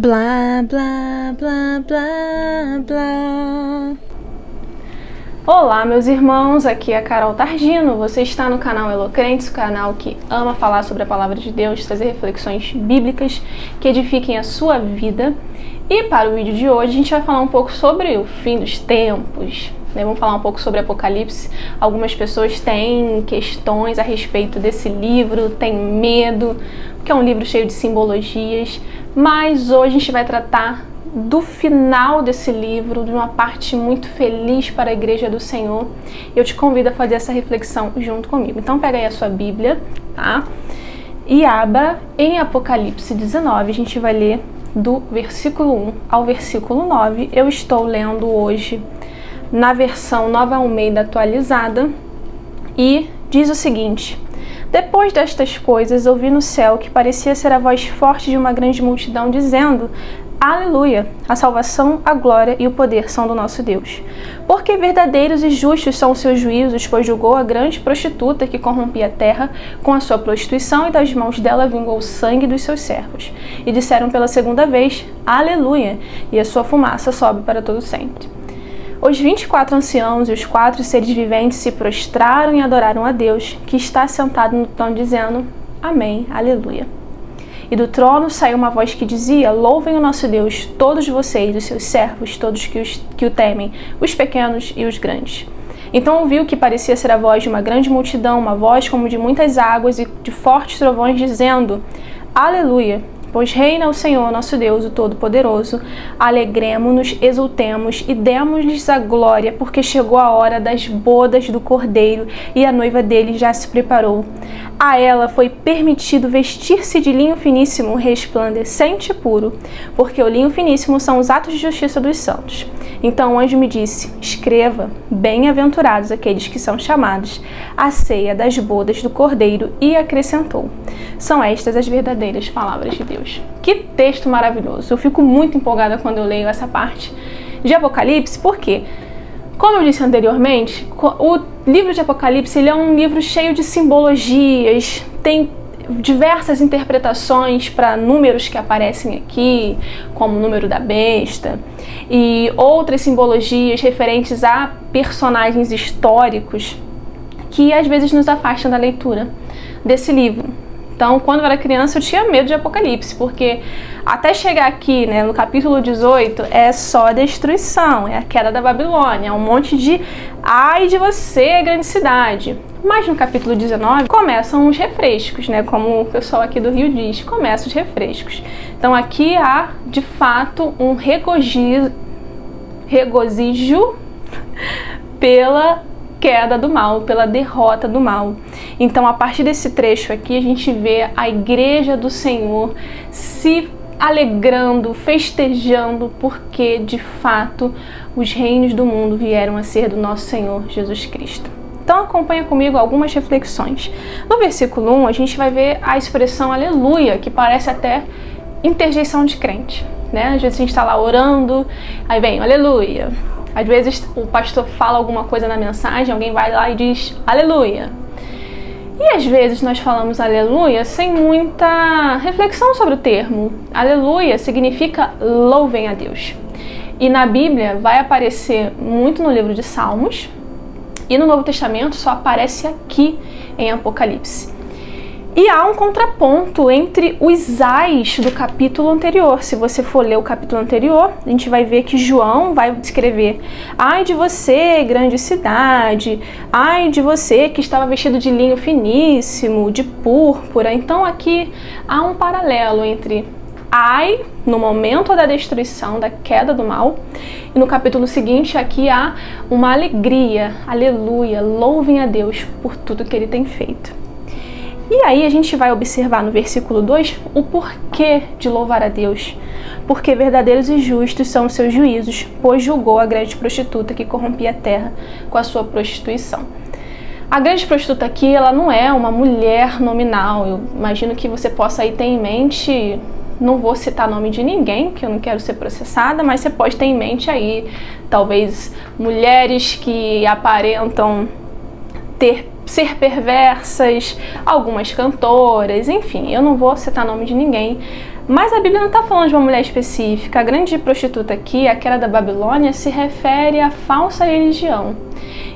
Blá, blá, blá, blá, blá. Olá, meus irmãos, aqui é a Carol Targino. Você está no canal Elocrentes, o canal que ama falar sobre a Palavra de Deus, trazer reflexões bíblicas que edifiquem a sua vida. E para o vídeo de hoje, a gente vai falar um pouco sobre o fim dos tempos. Vamos falar um pouco sobre Apocalipse. Algumas pessoas têm questões a respeito desse livro, têm medo, porque é um livro cheio de simbologias. Mas hoje a gente vai tratar do final desse livro, de uma parte muito feliz para a Igreja do Senhor. Eu te convido a fazer essa reflexão junto comigo. Então pega aí a sua Bíblia, tá? E abra em Apocalipse 19. A gente vai ler do versículo 1 ao versículo 9. Eu estou lendo hoje na versão Nova Almeida atualizada e diz o seguinte: depois destas coisas, ouvi no céu que parecia ser a voz forte de uma grande multidão dizendo: Aleluia! A salvação, a glória e o poder são do nosso Deus. Porque verdadeiros e justos são os seus juízos, pois julgou a grande prostituta que corrompia a terra com a sua prostituição e das mãos dela vingou o sangue dos seus servos. E disseram pela segunda vez: Aleluia! E a sua fumaça sobe para todo sempre. Os 24 anciãos e os 4 seres viventes se prostraram e adoraram a Deus, que está sentado no trono, dizendo: Amém, Aleluia. E do trono saiu uma voz que dizia: Louvem o nosso Deus, todos vocês, os seus servos, todos que o temem, os pequenos e os grandes. Então ouviu que parecia ser a voz de uma grande multidão, uma voz como de muitas águas e de fortes trovões, dizendo: Aleluia! Pois reina o Senhor, nosso Deus, o Todo-Poderoso. Alegremo-nos, exultemos e demos-lhes a glória, porque chegou a hora das bodas do Cordeiro e a noiva dele já se preparou. A ela foi permitido vestir-se de linho finíssimo, resplandecente e puro, porque o linho finíssimo são os atos de justiça dos santos. Então o anjo me disse: Escreva, bem-aventurados aqueles que são chamados à ceia das bodas do Cordeiro, e acrescentou: São estas as verdadeiras palavras de Deus. Que texto maravilhoso! Eu fico muito empolgada quando eu leio essa parte de Apocalipse, porque, como eu disse anteriormente, o livro de Apocalipse ele é um livro cheio de simbologias, tem diversas interpretações para números que aparecem aqui, como o número da besta, e outras simbologias referentes a personagens históricos que às vezes nos afastam da leitura desse livro. Então, quando eu era criança, eu tinha medo de Apocalipse, porque até chegar aqui, no capítulo 18, é só destruição, é a queda da Babilônia, é um monte de ai de você, grande cidade. Mas no capítulo 19, começam os refrescos, como o pessoal aqui do Rio diz, começam os refrescos. Então, aqui há, de fato, um regozijo pela queda do mal, pela derrota do mal. Então, a partir desse trecho aqui, a gente vê a Igreja do Senhor se alegrando, festejando, porque, de fato, os reinos do mundo vieram a ser do nosso Senhor Jesus Cristo. Então, acompanha comigo algumas reflexões. No versículo 1, a gente vai ver a expressão aleluia, que parece até interjeição de crente, Às vezes a gente está lá orando, aí vem aleluia. Às vezes o pastor fala alguma coisa na mensagem, alguém vai lá e diz aleluia. E às vezes nós falamos aleluia sem muita reflexão sobre o termo. Aleluia significa louvem a Deus. E na Bíblia vai aparecer muito no livro de Salmos, e no Novo Testamento só aparece aqui em Apocalipse. E há um contraponto entre os ais do capítulo anterior. Se você for ler o capítulo anterior, a gente vai ver que João vai escrever: ai de você, grande cidade, ai de você que estava vestido de linho finíssimo, de púrpura. Então aqui há um paralelo entre ai, no momento da destruição, da queda do mal, e no capítulo seguinte aqui há uma alegria, aleluia, louvem a Deus por tudo que Ele tem feito. E aí a gente vai observar no versículo 2 o porquê de louvar a Deus. Porque verdadeiros e justos são os seus juízos, pois julgou a grande prostituta que corrompia a terra com a sua prostituição. A grande prostituta aqui, ela não é uma mulher nominal. Eu imagino que você possa aí ter em mente, não vou citar nome de ninguém, que eu não quero ser processada, mas você pode ter em mente aí, talvez, mulheres que aparentam ser perversas, algumas cantoras, enfim, eu não vou citar nome de ninguém, Mas a Bíblia não está falando de uma mulher específica. A grande prostituta aqui, aquela da Babilônia, se refere à falsa religião.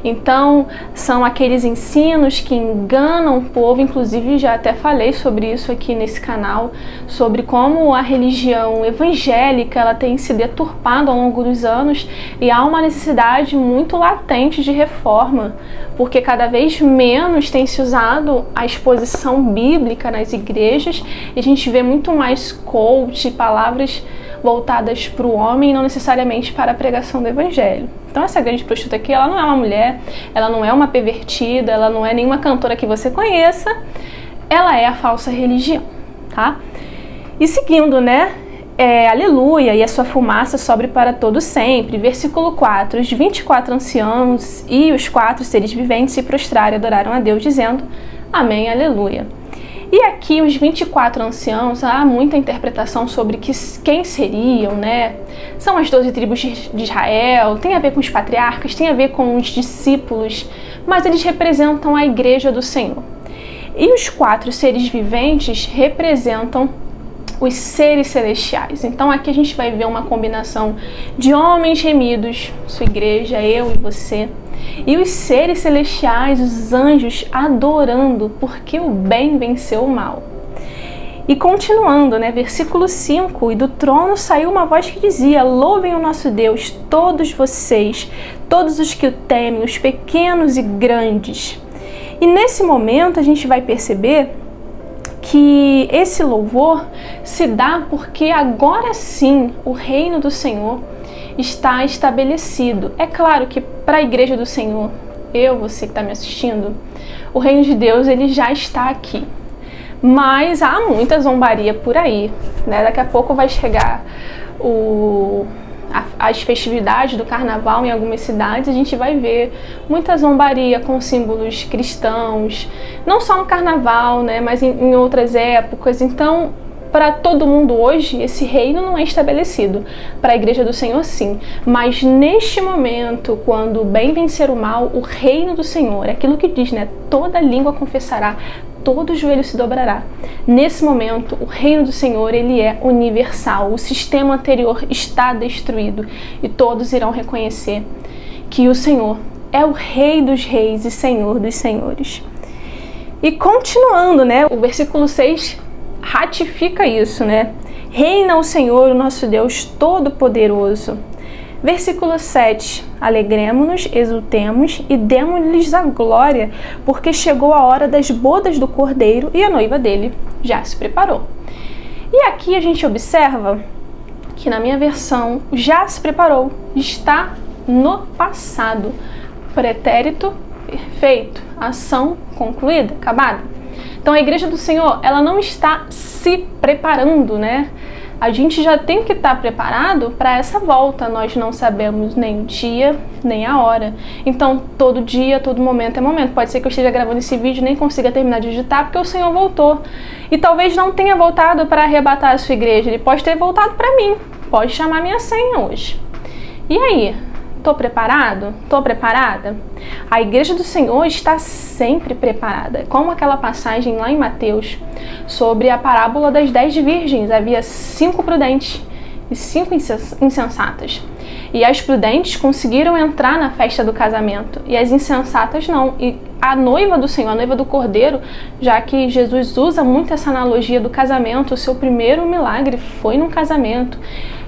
Então, são aqueles ensinos que enganam o povo, inclusive já até falei sobre isso aqui nesse canal, sobre como a religião evangélica ela tem se deturpado ao longo dos anos e há uma necessidade muito latente de reforma, porque cada vez menos tem se usado a exposição bíblica nas igrejas e a gente vê muito mais coach, palavras voltadas para o homem, não necessariamente para a pregação do evangelho. Então essa grande prostituta aqui, ela não é uma mulher, ela não é uma pervertida, ela não é nenhuma cantora que você conheça, ela é a falsa religião, tá? E seguindo, né, aleluia, e a sua fumaça sobre para todo sempre. Versículo 4, os 24 anciãos e os 4 seres viventes se prostraram e adoraram a Deus, dizendo, amém, aleluia. E aqui os 24 anciãos, há muita interpretação sobre quem seriam, né? São as 12 tribos de Israel, tem a ver com os patriarcas, tem a ver com os discípulos, mas eles representam a igreja do Senhor. E os 4 seres viventes representam os seres celestiais. Então aqui a gente vai ver uma combinação de homens remidos, sua igreja, eu e você, e os seres celestiais, os anjos, adorando, porque o bem venceu o mal. E continuando, né, versículo 5, e do trono saiu uma voz que dizia, louvem o nosso Deus, todos vocês, todos os que o temem, os pequenos e grandes. E nesse momento a gente vai perceber que esse louvor se dá porque agora sim o reino do Senhor está estabelecido. É claro que para a igreja do Senhor, você que está me assistindo, o reino de Deus ele já está aqui. Mas há muita zombaria por aí, né? Daqui a pouco vai chegar as festividades do carnaval em algumas cidades, a gente vai ver muita zombaria com símbolos cristãos, não só no carnaval, né, mas em outras épocas. Então, para todo mundo hoje, esse reino não é estabelecido. Para a igreja do Senhor, sim. Mas neste momento, quando o bem vencer o mal, o reino do Senhor, é aquilo que diz, né? Toda língua confessará, todo joelho se dobrará. Nesse momento, o reino do Senhor, ele é universal. O sistema anterior está destruído e todos irão reconhecer que o Senhor é o Rei dos reis e Senhor dos senhores. E continuando, né? O versículo 6 ratifica isso, né? Reina o Senhor, o nosso Deus Todo-Poderoso. Versículo 7, alegremo-nos, exultemos e demos-lhes a glória, porque chegou a hora das bodas do Cordeiro e a noiva dele já se preparou. E aqui a gente observa que na minha versão, já se preparou, está no passado, pretérito perfeito, ação concluída, acabada. Então a igreja do Senhor, ela não está se preparando, né? A gente já tem que estar preparado para essa volta. Nós não sabemos nem o dia, nem a hora. Então, todo dia, todo momento é momento. Pode ser que eu esteja gravando esse vídeo e nem consiga terminar de digitar porque o Senhor voltou. E talvez não tenha voltado para arrebatar a sua igreja. Ele pode ter voltado para mim. Pode chamar minha senha hoje. E aí? Estou preparado? Estou preparada? A igreja do Senhor está sempre preparada. Como aquela passagem lá em Mateus sobre a parábola das 10 virgens. Havia 5 prudentes e 5 insensatas. E as prudentes conseguiram entrar na festa do casamento e as insensatas não. E a noiva do Senhor, a noiva do Cordeiro, já que Jesus usa muito essa analogia do casamento, o seu primeiro milagre foi num casamento.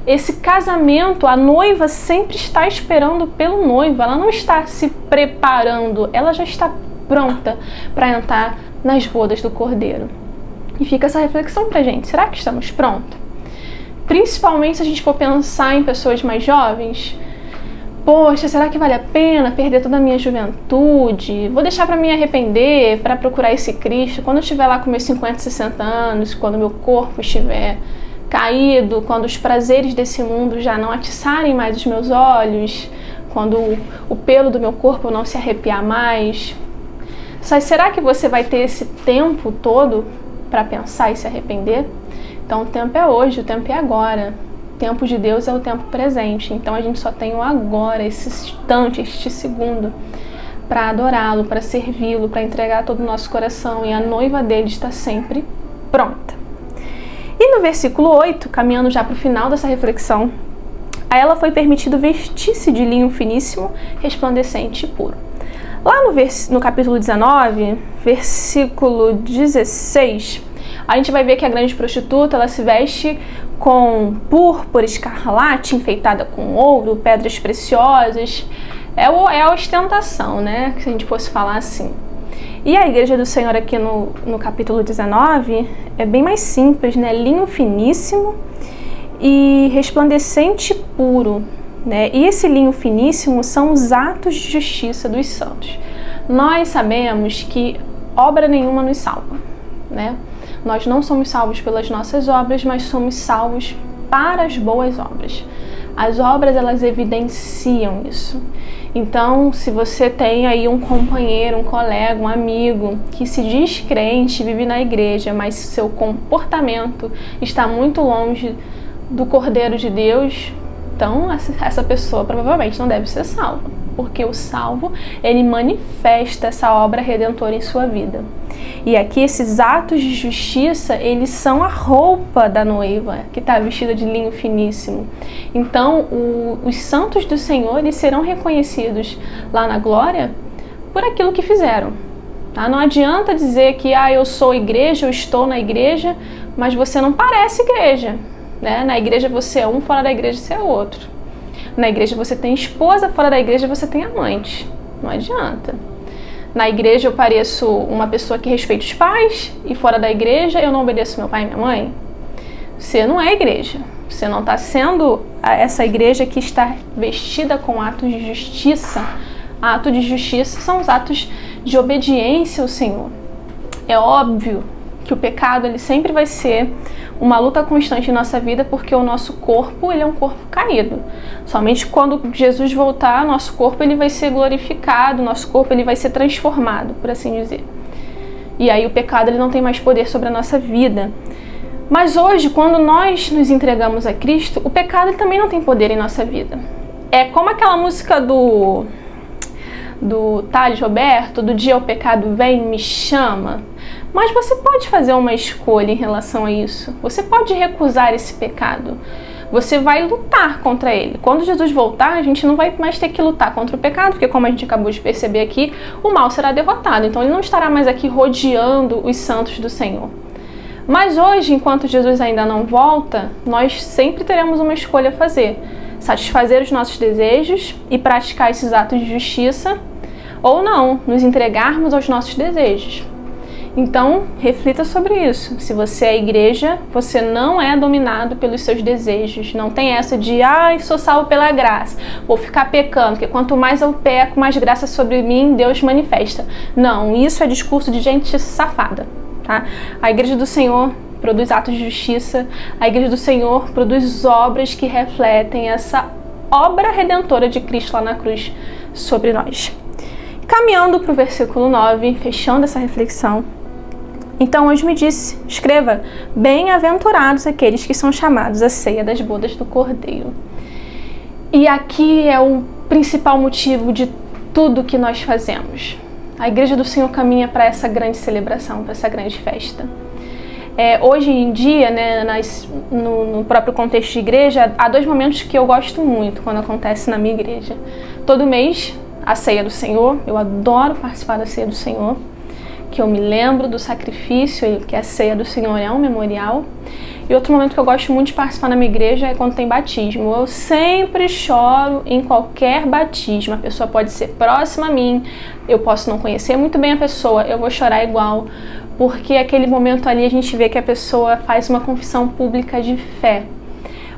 Esse casamento, a noiva sempre está esperando pelo noivo, ela não está se preparando, ela já está pronta para entrar nas bodas do Cordeiro. E fica essa reflexão pra gente, será que estamos prontos? Principalmente se a gente for pensar em pessoas mais jovens. Poxa, será que vale a pena perder toda a minha juventude? Vou deixar para me arrepender, para procurar esse Cristo quando eu estiver lá com meus 50, 60 anos, quando meu corpo estiver caído, quando os prazeres desse mundo já não atiçarem mais os meus olhos, quando o pelo do meu corpo não se arrepiar mais. Será que você vai ter esse tempo todo para pensar e se arrepender? Então o tempo é hoje, o tempo é agora. O tempo de Deus é o tempo presente. Então a gente só tem o agora, esse instante, este segundo, para adorá-lo, para servi-lo, para entregar todo o nosso coração. E a noiva dele está sempre pronta. E no versículo 8, caminhando já para o final dessa reflexão, a ela foi permitido vestir-se de linho finíssimo, resplandecente e puro. Lá no capítulo 19, versículo 16, a gente vai ver que a grande prostituta, ela se veste com púrpura escarlate, enfeitada com ouro, pedras preciosas. É a ostentação, né? Se a gente fosse falar assim. E a igreja do Senhor aqui no capítulo 19 é bem mais simples, né? Linho finíssimo e resplandecente e puro, né? E esse linho finíssimo são os atos de justiça dos santos. Nós sabemos que obra nenhuma nos salva, né? Nós não somos salvos pelas nossas obras, mas somos salvos para as boas obras. As obras, elas evidenciam isso. Então, se você tem aí um companheiro, um colega, um amigo que se diz crente, vive na igreja, mas seu comportamento está muito longe do Cordeiro de Deus, então essa pessoa provavelmente não deve ser salva, porque o salvo, ele manifesta essa obra redentora em sua vida. E aqui esses atos de justiça, eles são a roupa da noiva, que está vestida de linho finíssimo. Então, os santos do Senhor, eles serão reconhecidos lá na glória por aquilo que fizeram. Tá? Não adianta dizer que eu sou igreja, eu estou na igreja, mas você não parece igreja. Né? Na igreja você é um, fora da igreja você é outro. Na igreja você tem esposa, fora da igreja você tem amante. Não adianta. Na igreja eu pareço uma pessoa que respeita os pais e fora da igreja eu não obedeço meu pai e minha mãe. Você não é igreja. Você não está sendo essa igreja que está vestida com atos de justiça. Atos de justiça são os atos de obediência ao Senhor. É óbvio que o pecado, ele sempre vai ser uma luta constante em nossa vida, porque o nosso corpo, ele é um corpo caído. Somente quando Jesus voltar, nosso corpo, ele vai ser glorificado, nosso corpo, ele vai ser transformado, por assim dizer. E aí o pecado, ele não tem mais poder sobre a nossa vida. Mas hoje, quando nós nos entregamos a Cristo, o pecado, ele também não tem poder em nossa vida. É como aquela música do Thales Roberto, do dia o pecado vem, me chama. Mas você pode fazer uma escolha em relação a isso. Você pode recusar esse pecado. Você vai lutar contra ele. Quando Jesus voltar, a gente não vai mais ter que lutar contra o pecado, porque como a gente acabou de perceber aqui, o mal será derrotado. Então ele não estará mais aqui rodeando os santos do Senhor. Mas hoje, enquanto Jesus ainda não volta, nós sempre teremos uma escolha a fazer. Satisfazer os nossos desejos e praticar esses atos de justiça, ou não, nos entregarmos aos nossos desejos. Então, reflita sobre isso. Se você é igreja, você não é dominado pelos seus desejos. Não tem essa de, sou salvo pela graça, vou ficar pecando, porque quanto mais eu peco, mais graça sobre mim Deus manifesta. Não, isso é discurso de gente safada, tá? A igreja do Senhor produz atos de justiça, a igreja do Senhor produz obras que refletem essa obra redentora de Cristo lá na cruz sobre nós. Caminhando para o versículo 9, fechando essa reflexão, então anjo me disse, escreva, bem-aventurados aqueles que são chamados à ceia das bodas do Cordeiro. E aqui é o principal motivo de tudo que nós fazemos. A igreja do Senhor caminha para essa grande celebração, para essa grande festa. Hoje em dia, né, no próprio contexto de igreja, há dois momentos que eu gosto muito quando acontece na minha igreja. Todo mês, a ceia do Senhor, eu adoro participar da ceia do Senhor, que eu me lembro do sacrifício, que a ceia do Senhor é um memorial. E outro momento que eu gosto muito de participar na minha igreja é quando tem batismo. Eu sempre choro em qualquer batismo. A pessoa pode ser próxima a mim, eu posso não conhecer muito bem a pessoa, eu vou chorar igual, porque aquele momento ali a gente vê que a pessoa faz uma confissão pública de fé.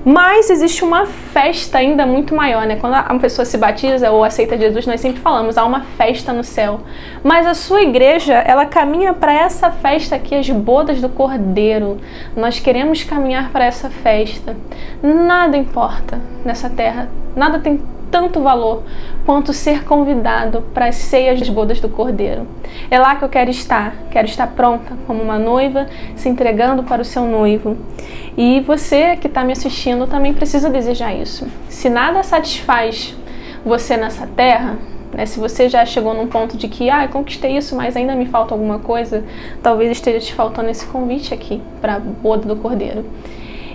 Mas existe uma festa ainda muito maior, né? Quando uma pessoa se batiza ou aceita Jesus, nós sempre falamos, há uma festa no céu. Mas a sua igreja, ela caminha para essa festa aqui, as bodas do Cordeiro. Nós queremos caminhar para essa festa. Nada importa nessa terra, nada tem tanto valor quanto ser convidado para as ceias das bodas do Cordeiro. É lá que eu quero estar pronta como uma noiva, se entregando para o seu noivo. E você que está me assistindo também precisa desejar isso. Se nada satisfaz você nessa terra, né? Se você já chegou num ponto de que, eu conquistei isso, mas ainda me falta alguma coisa, talvez esteja te faltando esse convite aqui para a boda do Cordeiro.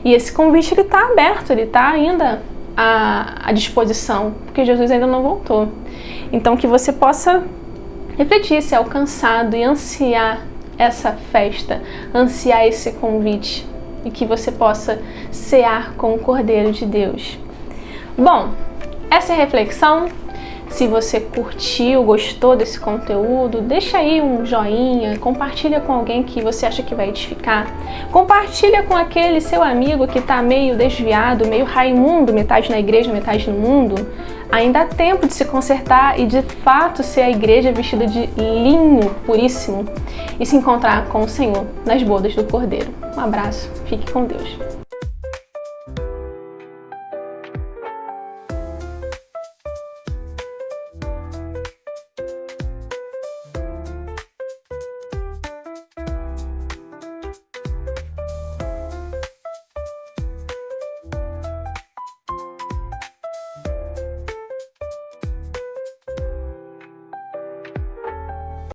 E esse convite, ele está aberto, ele está ainda à disposição, porque Jesus ainda não voltou. Então, que você possa refletir, ser alcançado e ansiar essa festa, ansiar esse convite, e que você possa cear com o Cordeiro de Deus. Bom, essa é a reflexão. Se você curtiu, gostou desse conteúdo, deixa aí um joinha, compartilha com alguém que você acha que vai edificar. Compartilha com aquele seu amigo que está meio desviado, meio Raimundo, metade na igreja, metade no mundo. Ainda há tempo de se consertar e de fato ser a igreja vestida de linho puríssimo e se encontrar com o Senhor nas bodas do Cordeiro. Um abraço, fique com Deus.